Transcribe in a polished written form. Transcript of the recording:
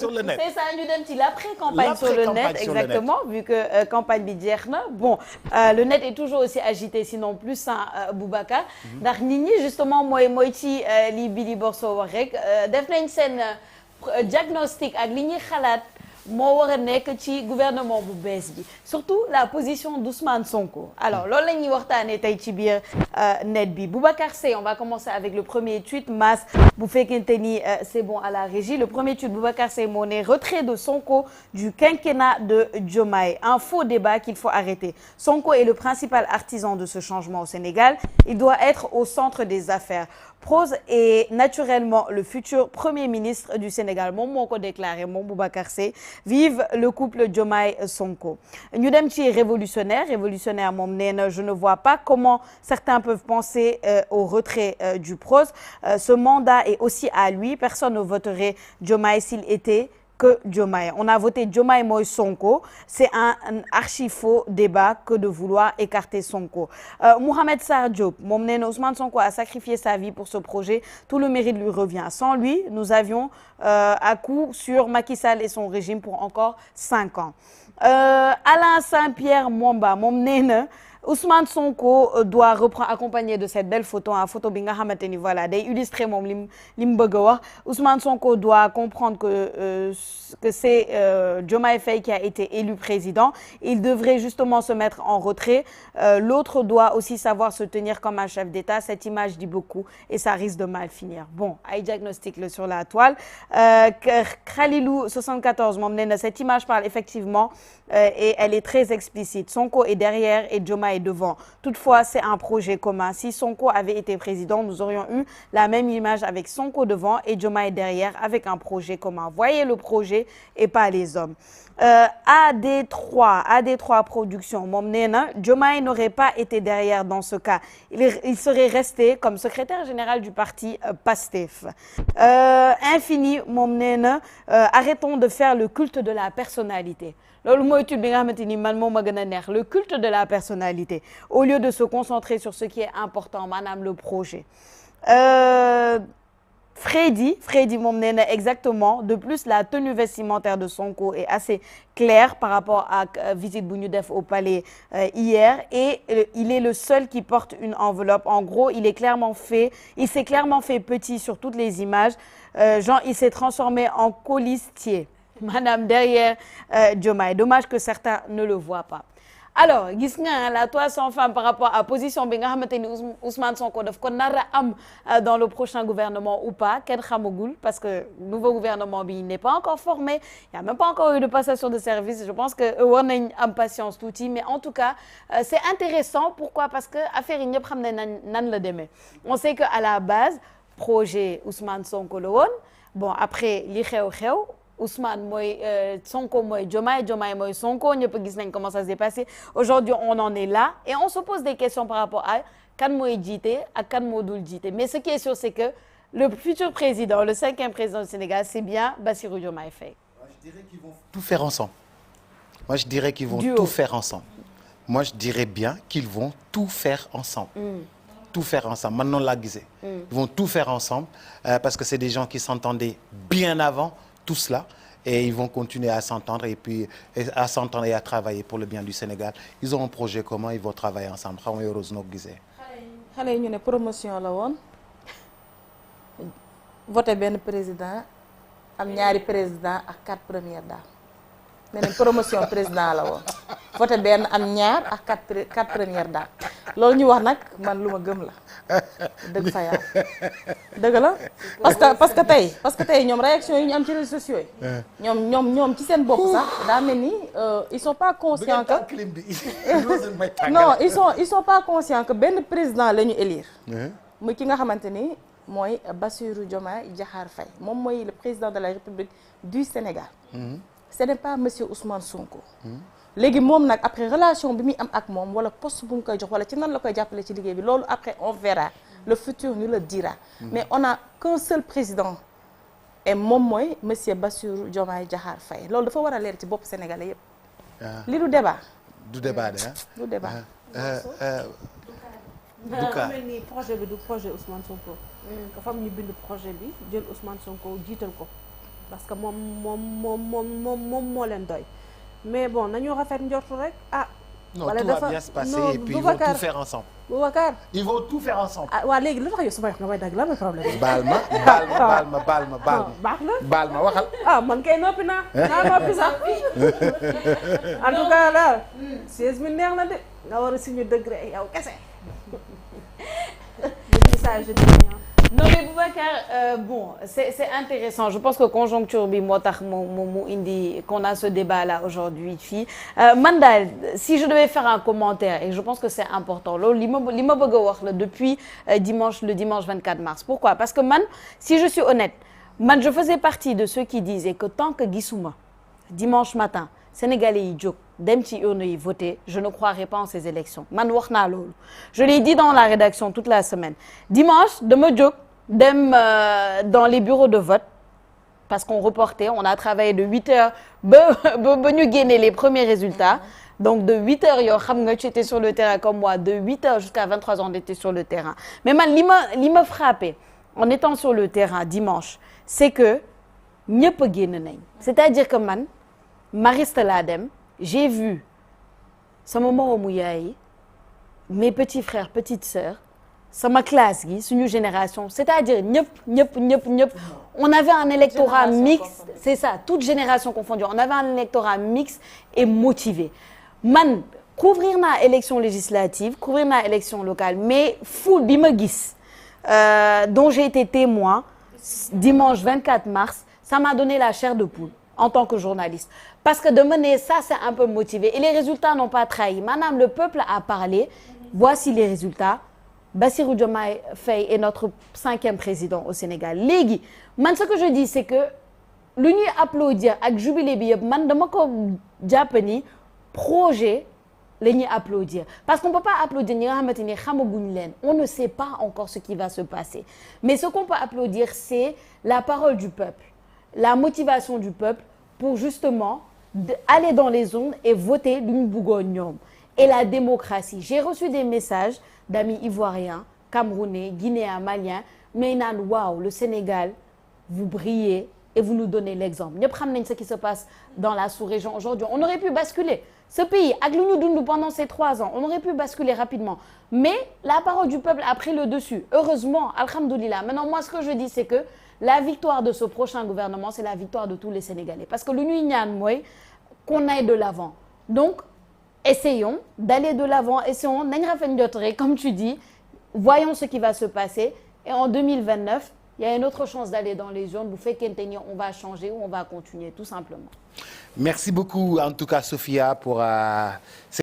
sur le net. C'est ça ñu dem ci l'après-campagne sur le net exactement vu que campagne bi jeex na bon le net est toujours aussi agité sinon plus sans Boubacar ndax nit ñi justement mooy ci li Billy Borso wax rek def nañ seen diagnostic ak li ñuy xalaat moo war a nekk ci gouvernement bu bees bi surtout la position d'Ousmane Sonko alors loolu la ñuy waxtaanee tey ci biir net bi Boubacar Seye on va commencer avec le premier tweet Mass bu fekkente ni c'est bon à la régie le premier tweet Boubacar Seye moo ne retrait de Sonko du quinquennat de Diomaye un faux débat qu'il faut arrêter Sonko est le principal artisan de ce changement au Sénégal il doit être au centre des affaires Prose est naturellement le futur premier ministre du Sénégal moom moo ko déclaré moom Boubacar Seye vive le couple Diomaye Sonko ñu dem ci révolutionnaire moom nee na je ne vois pas comment certains peuvent penser au retrait du Prose ce mandat est aussi à lui personne ne voterait Diomaye s'il était que Diomaye on a voté Diomaye mooy Sonko c'est un archi-faux débat que de vouloir écarter Sonko Mohamed Sarr Diop moom nee na Ousmane Sonko a sacrifié sa vie pour ce projet tout le mérite lui revient sans lui nous avions à coup sur Macky Sall et son régime pour encore 5 ans Alain Saint-Pierre Mwamba moom nee na Ousmane Sonko doit reprendre accompagné de cette belle photo photo bi nga xamante ni voilà day illustrer moom lim bëgg a wax Ousmane Sonko doit comprendre que c'est Diomaye Faye qui a été élu président il devrait justement se mettre en retrait l'autre doit aussi savoir se tenir comme un chef d'État cette image dit beaucoup et ça risque de mal finir bon ay diagnostic le sur la toile Khalilou 74 moom nee na cette image parle effectivement et elle est très explicite Sonko est derrière et Diomaye est devant. Toutefois, c'est un projet commun. Si Sonko avait été président, nous aurions eu la même image avec Sonko devant et Diomaye derrière avec un projet commun. Voyez le projet et pas les hommes. AD3 Productions moom nee na Diomaye n'aurait pas été derrière dans ce cas. Il serait resté comme secrétaire général du parti PASTEF. Infini moom nee na arrêtons de faire le culte de la personnalité. loolu mooy tudd bi nga xamante ni man moom a gën a neex le culte de la personnalité au lieu de se concentrer sur ce qui est important maanaam le projet Freddy moom nee na exactement de plus la tenue vestimentaire de Sonko est assez claire par rapport ak visite bu ñu def au palais hier et il est le seul qui porte une enveloppe en gros il s'est clairement fait petit sur toutes les images genre il s'est transformé en colistier Madame derrière Diomaye dommage que certains ne le voient pas alors gis nga la toile sans femme par rapport à position bi nga xamante ni Ousmane Sonko daf ko nar a am dans le prochain gouvernement ou pas kenn xamagul parce que nouveau gouvernement bi n'est pas encore formé il y a même pas encore eu de passation de service je pense que war nañ am patience tuuti mais en tout cas c'est intéressant pourquoi parce que affaire yi ñëpp xam ne nan la demee on sait que à la base projet Ousmane Sonko la woon bon après li xew Ousmane mooy Sonko mooy Diomaye mooy Sonko ñëpp gis nañ comment ça s'est passé aujourd'hui on en est là et on se pose des questions par rapport à kan mooy jiite ak kan moo dul jiite mais ce qui est sûr c'est que le futur président le 5e président du Sénégal c'est bien Bassirou Diomaye Faye. Je dirais qu'ils vont tout faire ensemble. Moi je dirais qu'ils vont tout faire ensemble. Moi je dirais bien qu'ils vont tout faire ensemble. Tout faire ensemble man noonu laa gisee. Ils vont tout faire ensemble parce que c'est des gens qui s'entendaient bien avant tout cela et ils vont continuer à s'entendre et puis à s'entendre et à travailler pour le bien du Sénégal ils ont un projet commun ils vont travailler ensemble xam nga Rose noo ko gisee. xale yi ñu ne promotion la woon voté benn président am ñaari président ak 4 premières dames nee nañ promotion président la woon voté benn am ñaar ak 4 premières dames loolu ñu wax nag man lu ma gëm la dëgg fa yàlla dëgg la parce que tey ñoom réaction yi ñu am ci réseaux sociaux yi ñoom ci seen bopp sax daa mel ni ils sont pas conscients que non ils sont pas conscients que benn président la ñu élire muy ki nga xamante ni mooy Bassirou Diomaye Diakhar Faye moom mooy le président de la République du Sénégal ce n'est pas monsieur Ousmane Sonko léegi moom nag après relation bi muy am ak moom wala poste bu mu koy jox wala ci nan la koy jàppale ci liggéey bi loolu après on verra le futur nous le dira mais on a qu'un seul président et moom mooy monsieur Bassirou Diomaye Diakhar Faye loolu dafa war a leer ci bopp sénégalais yépp li du débat du débat du débat dafa mel ni projet bi du projet Ousmane Sonko dafa am ñu bind projet bi jël Ousmane Sonko jiital ko parce que moom moo leen doy mais bon nañu rafet njortu rek non wala tout va bien se passer et puis ils vont tout faire ensemble. Boubacar ils vont tout faire ensemble. waaw léegi lu tax yow su ma wax nga may dagg lan mooy problème bi. baal ma baax na baal ma waxal. man kay noppi naa noppi sax en tout cas daal 16000 neex na de nga war a signer degré yow kese. le message de non mais Boubacar bon c'est intéressant je pense que conjoncture bi moo tax mu indi qu'on a ce débat là aujourd'hui fii man daal si je devais faire un commentaire et je pense que c'est important loolu li ma bëgg a wax la depuis le dimanche 24 mars pourquoi parce que man si je suis honnête man je faisais partie de ceux qui disaient que tant que gisuma dimanche matin Sénégalais yi jóg dem ci urne yi voter je ne croirais pas en ces élections man wax naa loolu je l'ai dit dans la rédaction toute la semaine dimanche dama jóg dem dans les bureaux de vote parce qu'on reportait on a travaillé de 8h ba ñu génne les premiers résultats donc de 8h yoo xam nga tu étais sur le terrain comme moi de 8h jusqu'à 23h on était sur le terrain mais man li ma frappé en étant sur le terrain dimanche c'est que ñëpp a génn nañ c'est-à-dire que man Mariste laa dem j'ai vu sama moromu yaay yi mes petits frères petites sœurs sama classe gi suñu génération c'est-à-dire ñëpp on avait un électorat mixte c'est ça toute génération confondue on avait un électorat mixte et motivé man couvrir naa élection législative couvrir naa élection locale mais foule bi ma gis dont j'ai été témoin dimanche 24 mars ça m'a donné la chair de poule en tant que journaliste parce que de mener ça c'est un peu motivé et les résultats n'ont pas trahi maanaam le peuple a parlé voici les résultats Bassirou Diomaye Faye est notre 5e président au Sénégal léegi man ce que je dis c'est que lu ñuy applaudir ak jubilé bi yëpp man dama ko jàpp ni projet la ñuy applaudir parce qu'on peut pas applaudir ñi nga xamante ni xamaguñ leen on ne sait pas encore ce qui va se passer mais ce qu'on peut applaudir c'est la parole du peuple la motivation du peuple pour justement aller dans les zones et voter lu ñu bëggoon ñoom et la démocratie j'ai reçu des messages d'amis ivoiriens camerounais guinéens maliens mais naan waaw le Sénégal vous brillez et vous nous donnez l'exemple ñëpp xam nañ ce qui se passe dans la sous-région aujourd'hui on aurait pu basculer ce pays ak lu ñu dund pendant ces 3 ans on aurait pu basculer rapidement mais la parole du peuple a pris le dessus heureusement alhamdoulilah maintenant moi ce que je dis c'est que la victoire de ce prochain gouvernement c'est la victoire de tous les Sénégalais parce que lu ñuy ñaan mooy qu'on aille de l'avant donc essayons d'aller de l'avant essayons nañ rafet njort rek comme tu dis voyons ce qui va se passer et en 2029 il y a une autre chance d'aller dans les urnes bu fekkente ni on va changer ou on va continuer tout simplement. Merci beaucoup en tout cas Sophia pour